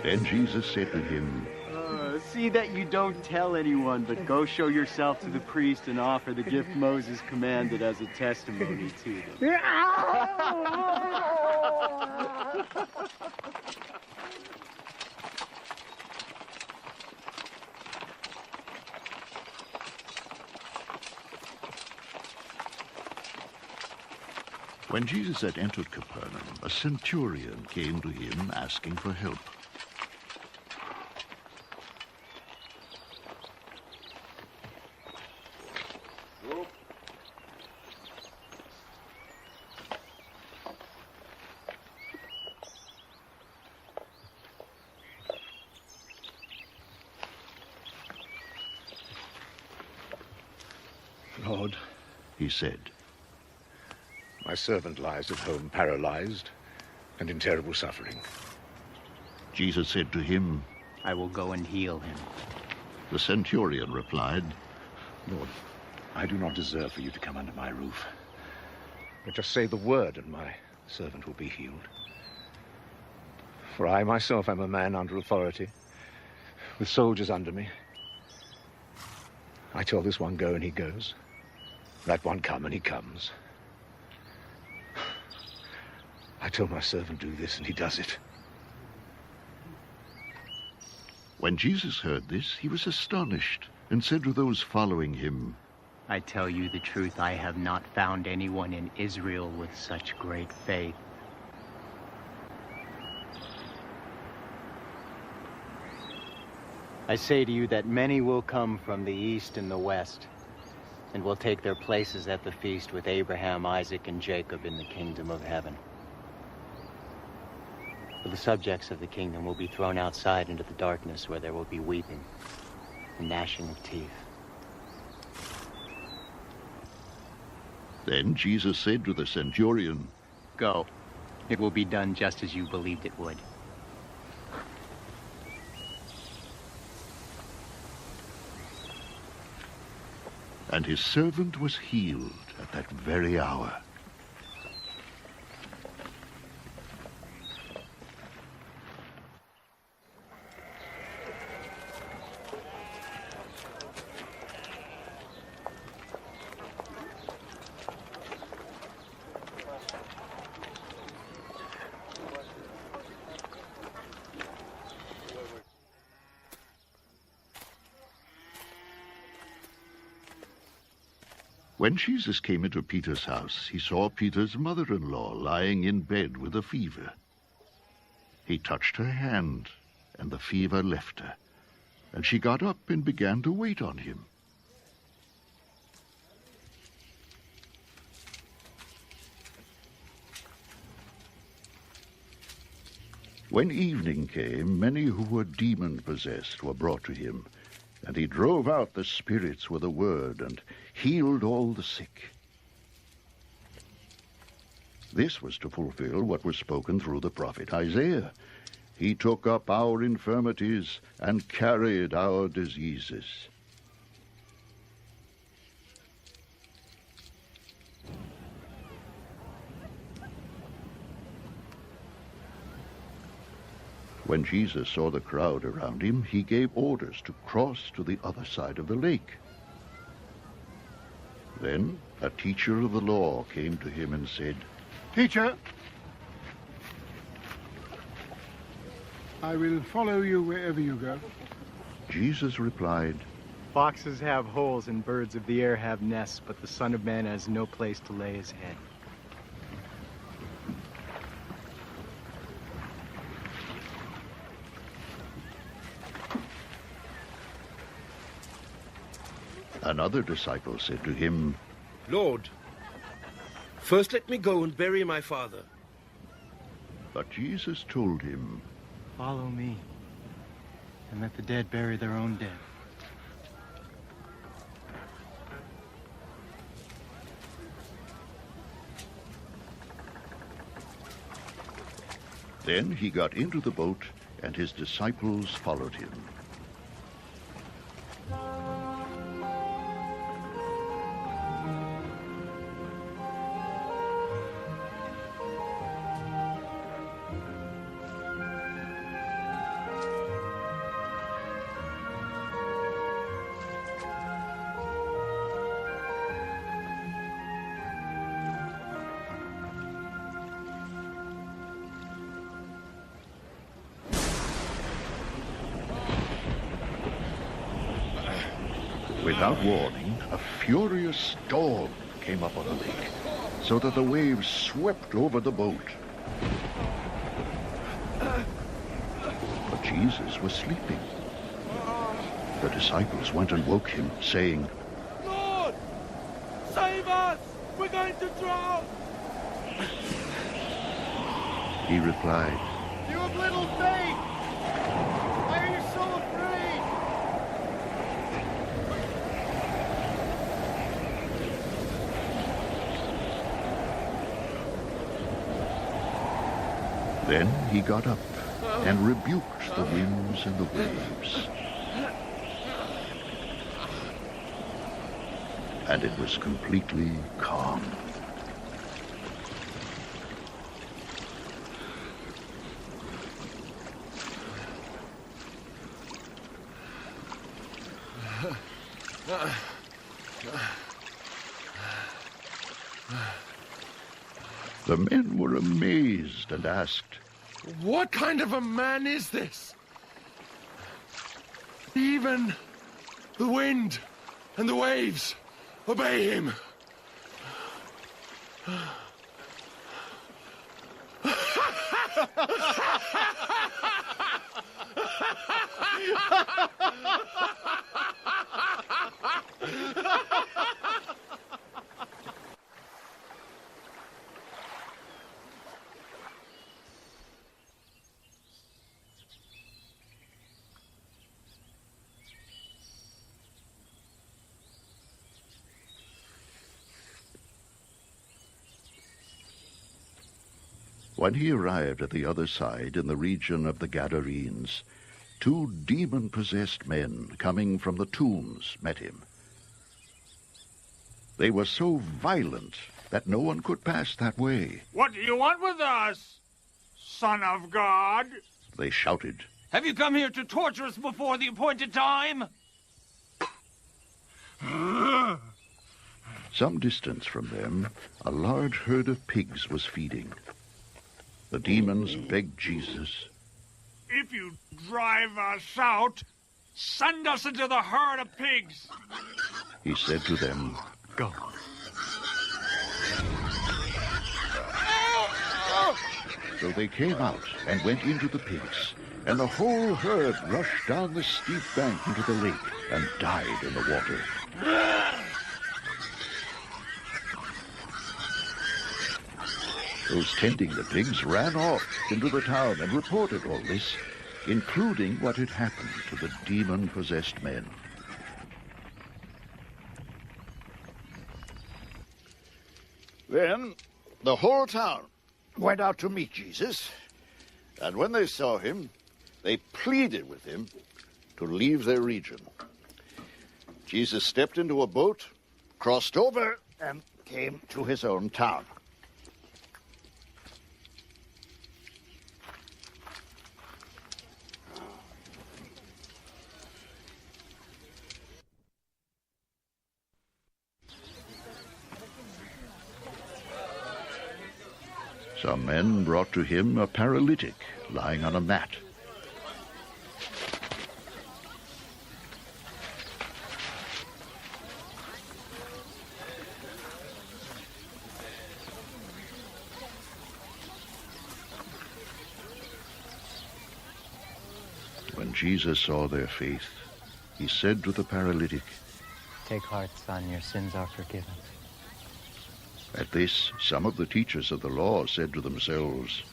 Then Jesus said to him, See that you don't tell anyone, but go show yourself to the priest and offer the gift Moses commanded as a testimony to them. When Jesus had entered Capernaum, a centurion came to him asking for help. Lord, he said, my servant lies at home paralyzed and in terrible suffering. Jesus said to him, I will go and heal him. The centurion replied, Lord, I do not deserve for you to come under my roof. But just say the word and my servant will be healed. For I myself am a man under authority, with soldiers under me. I tell this one go and he goes, that one come and he comes. I tell my servant do this and he does it. When Jesus heard this, he was astonished and said to those following him, I tell you the truth, I have not found anyone in Israel with such great faith. I say to you that many will come from the east and the west, and will take their places at the feast with Abraham, Isaac, and Jacob in the kingdom of heaven. For the subjects of the kingdom will be thrown outside into the darkness, where there will be weeping and gnashing of teeth. Then Jesus said to the centurion, Go. It will be done just as you believed it would. And his servant was healed at that very hour. When Jesus came into Peter's house, he saw Peter's mother-in-law lying in bed with a fever. He touched her hand, and the fever left her, and she got up and began to wait on him. When evening came, many who were demon-possessed were brought to him, and he drove out the spirits with a word and healed all the sick. This was to fulfill what was spoken through the prophet Isaiah. He took up our infirmities and carried our diseases. When Jesus saw the crowd around him, he gave orders to cross to the other side of the lake. Then a teacher of the law came to him and said, Teacher, I will follow you wherever you go. Jesus replied, Foxes have holes and birds of the air have nests, but the Son of Man has no place to lay his head. Another disciple said to him, Lord, first let me go and bury my father. But Jesus told him, Follow me, and let the dead bury their own dead. Then he got into the boat and his disciples followed him. Without warning, a furious storm came up on the lake, so that the waves swept over the boat. But Jesus was sleeping. The disciples went and woke him, saying, Lord, save us! We're going to drown! He replied, You have little faith! Why are you so afraid? Then he got up and rebuked the winds and the waves. And it was completely calm. The men were amazed and asked, What kind of a man is this? Even the wind and the waves obey him. When he arrived at the other side in the region of the Gadarenes, 2 demon-possessed men coming from the tombs met him. They were so violent that no one could pass that way. What do you want with us, Son of God? They shouted. Have you come here to torture us before the appointed time? Some distance from them, a large herd of pigs was feeding. The demons begged Jesus, If you drive us out, send us into the herd of pigs. He said to them, Go. So they came out and went into the pigs, and the whole herd rushed down the steep bank into the lake and died in the water. Those tending the pigs ran off into the town and reported all this, including what had happened to the demon-possessed men. Then the whole town went out to meet Jesus, and when they saw him, they pleaded with him to leave their region. Jesus stepped into a boat, crossed over, and came to his own town. Some men brought to him a paralytic lying on a mat. When Jesus saw their faith, he said to the paralytic, Take heart, son, your sins are forgiven. At this, some of the teachers of the law said to themselves,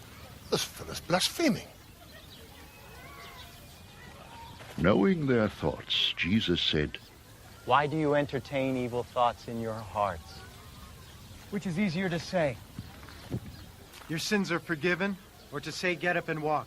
This fellow's blaspheming. Knowing their thoughts, Jesus said, Why do you entertain evil thoughts in your hearts? Which is easier to say? Your sins are forgiven, or to say, get up and walk?